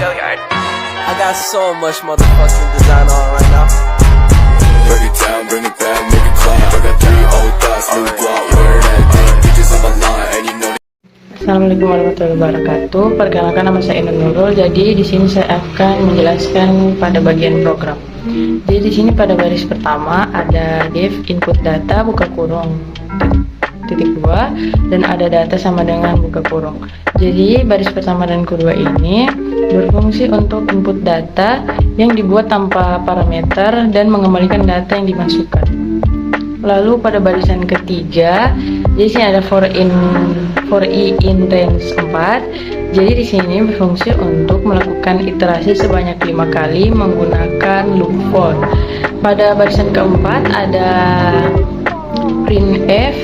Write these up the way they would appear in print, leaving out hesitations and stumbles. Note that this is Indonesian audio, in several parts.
I got so much motherfucking design on right now. Break it down, bring it back, make it clap. I got 3 old thoughts, new guap, where that thing. Bitches on my line, and you know. Assalamualaikum warahmatullahi wabarakatuh. Perkenalkan, nama saya Inun Nurul. Jadi di sini saya akan menjelaskan pada bagian program. Jadi di sini pada baris pertama ada div input data buka kurung titik 2 dan ada data sama dengan buka kurung. Jadi baris pertama dan kedua ini berfungsi untuk input data yang dibuat tanpa parameter dan mengembalikan data yang dimasukkan. Lalu pada barisan ketiga, jadi sini ada for i in range 4. Jadi di sini berfungsi untuk melakukan iterasi sebanyak 5 kali menggunakan loop for. Pada barisan keempat ada printf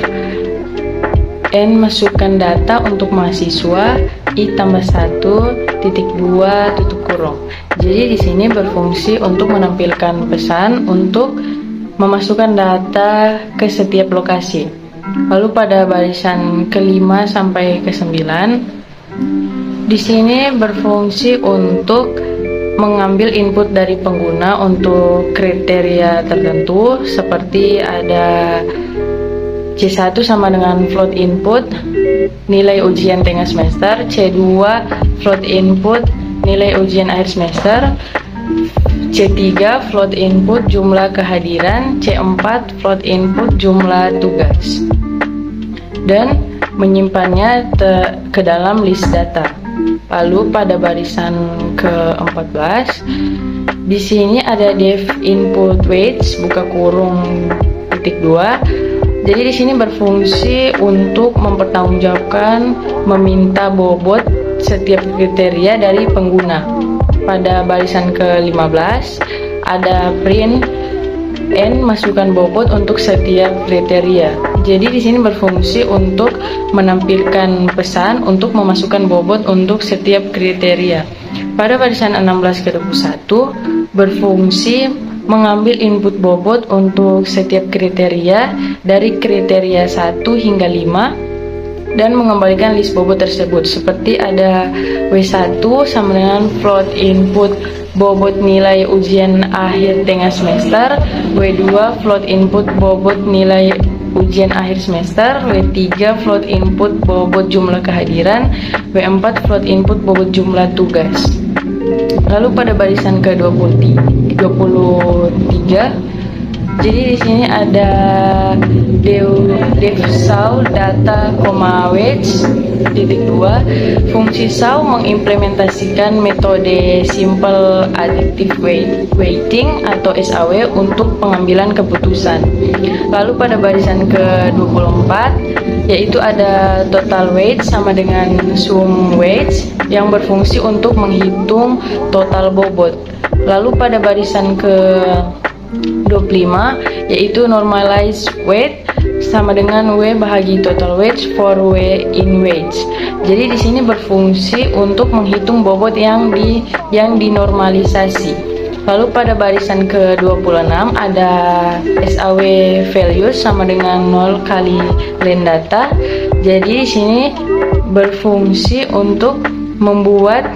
n masukkan data untuk mahasiswa i tambah 1 titik 2 tutup kurung. Jadi di sini berfungsi untuk menampilkan pesan untuk memasukkan data ke setiap lokasi. Lalu pada barisan kelima sampai ke-9, di sini berfungsi untuk mengambil input dari pengguna untuk kriteria tertentu, seperti ada C1 sama dengan float input nilai ujian tengah semester, C2 float input nilai ujian akhir semester, C3 float input jumlah kehadiran, C4 float input jumlah tugas, dan menyimpannya ke dalam list data. Lalu pada barisan ke-14, di sini ada def input weights buka kurung titik 2. Jadi di sini berfungsi untuk mempertanggungjawabkan meminta bobot setiap kriteria dari pengguna. Pada barisan ke-15 ada print n masukkan bobot untuk setiap kriteria. Jadi di sini berfungsi untuk menampilkan pesan untuk memasukkan bobot untuk setiap kriteria. Pada barisan 16 ke 21 berfungsi mengambil input bobot untuk setiap kriteria dari kriteria 1 hingga 5 dan mengembalikan list bobot tersebut, seperti ada W1 sama dengan float input bobot nilai ujian akhir tengah semester, W2 float input bobot nilai ujian akhir semester, W3 float input bobot jumlah kehadiran, W4 float input bobot jumlah tugas. Lalu pada barisan ke-23, jadi di sini ada def saw data, weights titik 2. Fungsi saw mengimplementasikan metode simple additive weighting atau SAW untuk pengambilan keputusan. Lalu pada barisan ke-24 yaitu ada total weight sama dengan sum weights yang berfungsi untuk menghitung total bobot. Lalu pada barisan ke-25 yaitu normalized weight sama dengan W bahagi total weight for W in weights. Jadi di sini berfungsi untuk menghitung bobot yang dinormalisasi. Lalu pada barisan ke-26 ada SAW values sama dengan 0 kali len data. Jadi di sini berfungsi untuk membuat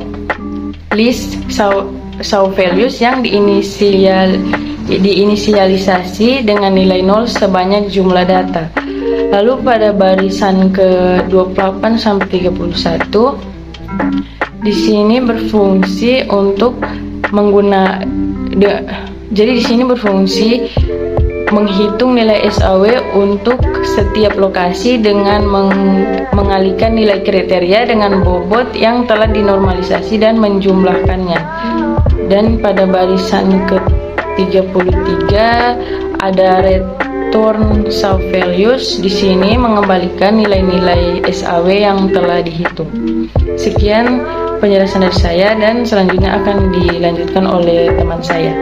list SAW values yang diinisialisasi dengan nilai 0 sebanyak jumlah data. Lalu pada barisan ke-28 sampai 31 di sini berfungsi untuk jadi di sini berfungsi menghitung nilai SAW untuk setiap lokasi dengan mengalihkan nilai kriteria dengan bobot yang telah dinormalisasi dan menjumlahkannya. Dan pada barisan ke-33 ada return SAW values. Di sini mengembalikan nilai-nilai SAW yang telah dihitung. Sekian penjelasan dari saya dan selanjutnya akan dilanjutkan oleh teman saya.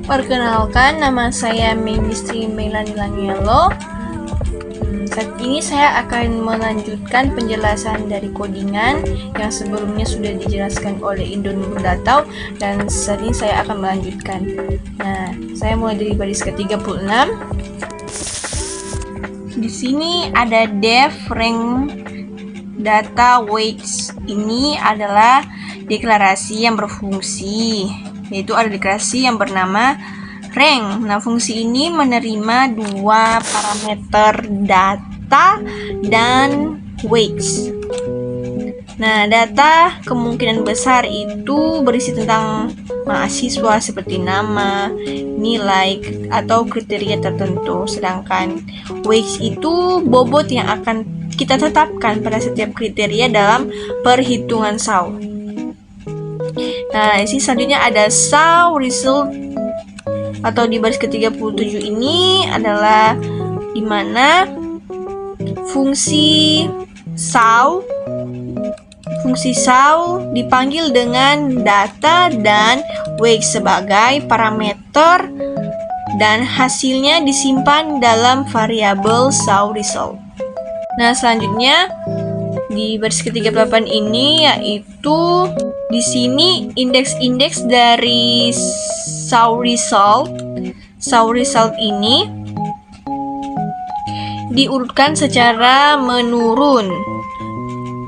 Perkenalkan, nama saya Megistri Melani Lanielo. Saat ini saya akan melanjutkan penjelasan dari codingan yang sebelumnya sudah dijelaskan oleh Indon Datau, dan saat ini saya akan melanjutkan. Nah, saya mulai dari baris ke-36. Di sini ada def rank data weights. Ini adalah deklarasi yang berfungsi, yaitu ada deklarasi yang bernama rank. Nah, fungsi ini menerima dua parameter data dan weights. Nah, data kemungkinan besar itu berisi tentang mahasiswa seperti nama, nilai, atau kriteria tertentu. Sedangkan weights itu bobot yang akan kita tetapkan pada setiap kriteria dalam perhitungan SAW. Nah, di selanjutnya ada SAW result atau di baris ke-37 ini adalah di mana fungsi SAW dipanggil dengan data dan weight sebagai parameter dan hasilnya disimpan dalam variabel SAW result. Nah, selanjutnya di baris ke-38 ini yaitu di sini indeks-indeks dari SAW result ini diurutkan secara menurun,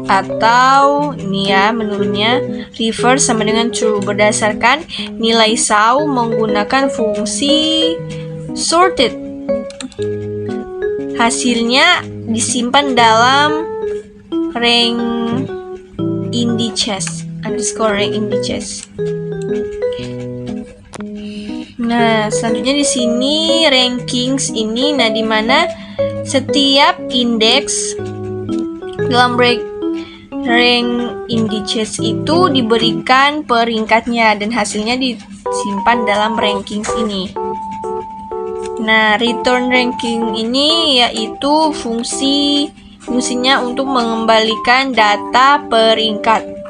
atau ini ya menurunnya reverse sama dengan true berdasarkan nilai SAW menggunakan fungsi sorted. Hasilnya disimpan dalam rank indices underscore rank indices. Nah, selanjutnya di sini rankings ini, nah di mana setiap indeks dalam rank indices itu diberikan peringkatnya dan hasilnya disimpan dalam rankings ini. Nah, return ranking ini yaitu fungsinya untuk mengembalikan data peringkat.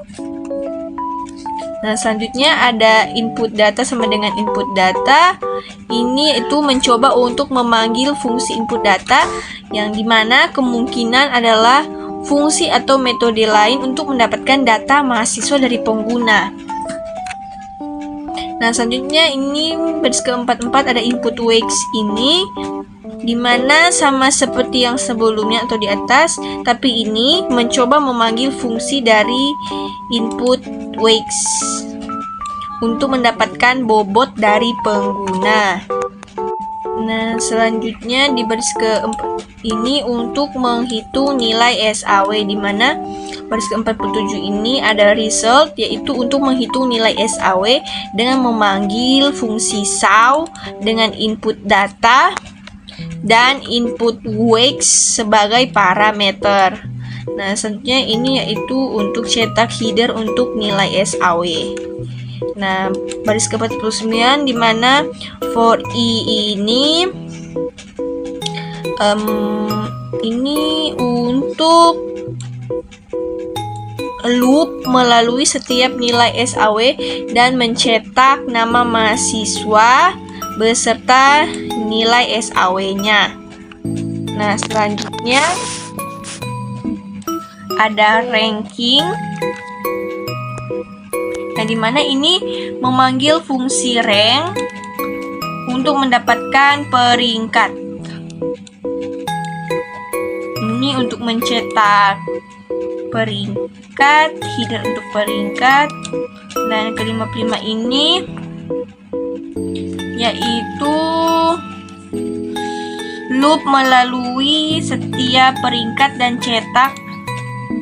Nah, selanjutnya ada input data sama dengan input data. Ini itu mencoba untuk memanggil fungsi input data yang dimana kemungkinan adalah fungsi atau metode lain untuk mendapatkan data mahasiswa dari pengguna. Nah, selanjutnya ini baris ke-44 ada input weights ini, dimana sama seperti yang sebelumnya atau di atas, tapi ini mencoba memanggil fungsi dari input weights untuk mendapatkan bobot dari pengguna. Nah, selanjutnya di baris ke-4 ini untuk menghitung nilai SAW, di mana baris ke-47 ini ada result, yaitu untuk menghitung nilai SAW dengan memanggil fungsi SAW dengan input data dan input weights sebagai parameter. Nah, selanjutnya ini yaitu untuk cetak header untuk nilai SAW. Nah, baris ke-49 di mana for ini untuk loop melalui setiap nilai SAW dan mencetak nama mahasiswa beserta nilai SAW-nya. Nah, selanjutnya ada ranking. Nah, dimana ini memanggil fungsi rank untuk mendapatkan peringkat. Ini untuk mencetak peringkat, header untuk peringkat. Dan ke-55 ini yaitu loop melalui setiap peringkat dan cetak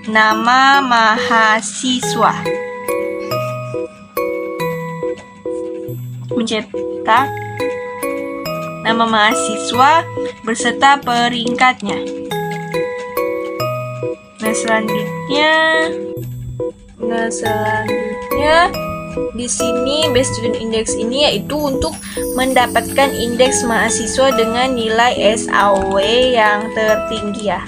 nama mahasiswa. Mencetak nama mahasiswa beserta peringkatnya. Nah, selanjutnya di sini base student index ini yaitu untuk mendapatkan indeks mahasiswa dengan nilai SAW yang tertinggi ya.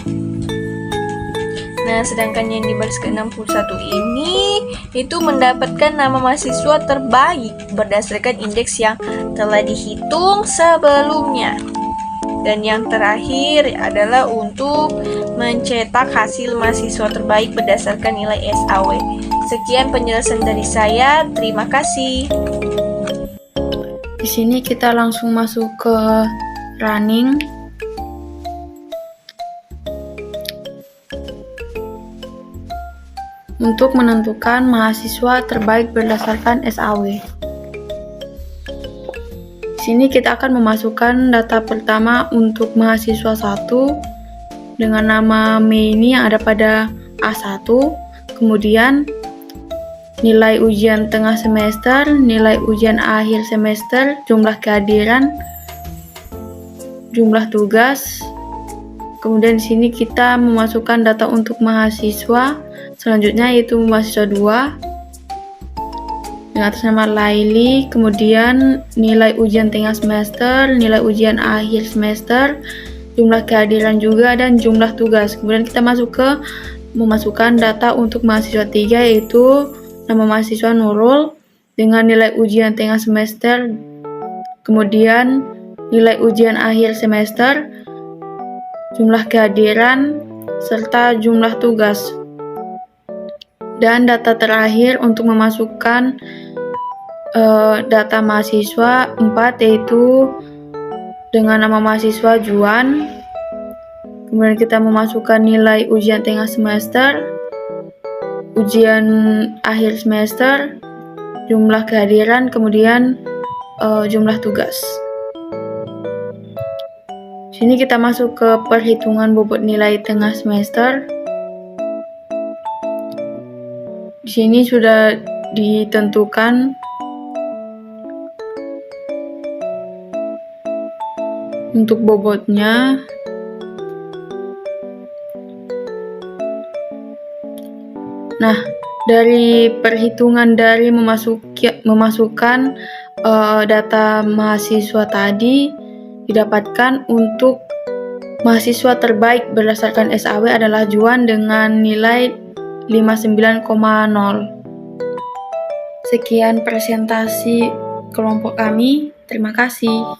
Nah, sedangkan yang di baris ke-61 ini itu mendapatkan nama mahasiswa terbaik berdasarkan indeks yang telah dihitung sebelumnya. Dan yang terakhir adalah untuk mencetak hasil mahasiswa terbaik berdasarkan nilai SAW. Sekian penjelasan dari saya, terima kasih. Di sini kita langsung masuk ke running. untuk menentukan mahasiswa terbaik berdasarkan SAW. Di sini kita akan memasukkan data pertama untuk mahasiswa 1 dengan nama Mei ini yang ada pada A1, kemudian nilai ujian tengah semester, nilai ujian akhir semester, jumlah kehadiran, jumlah tugas. Kemudian di sini kita memasukkan data untuk mahasiswa selanjutnya, yaitu mahasiswa 2 dengan atas nama Laili, kemudian nilai ujian tengah semester, nilai ujian akhir semester, jumlah kehadiran juga, dan jumlah tugas. Kemudian kita masuk ke memasukkan data untuk mahasiswa 3, yaitu nama mahasiswa Nurul dengan nilai ujian tengah semester, kemudian nilai ujian akhir semester, jumlah kehadiran, serta jumlah tugas. Dan data terakhir untuk memasukkan data mahasiswa 4, yaitu dengan nama mahasiswa Juan. Kemudian kita memasukkan nilai ujian tengah semester, ujian akhir semester, jumlah kehadiran, kemudian jumlah tugas. Sini kita masuk ke perhitungan bobot nilai tengah semester. Di sini sudah ditentukan untuk bobotnya. Nah, dari perhitungan dari memasukkan data mahasiswa tadi, didapatkan untuk mahasiswa terbaik berdasarkan SAW adalah Juan dengan nilai 59,0. Sekian presentasi kelompok kami. Terima kasih.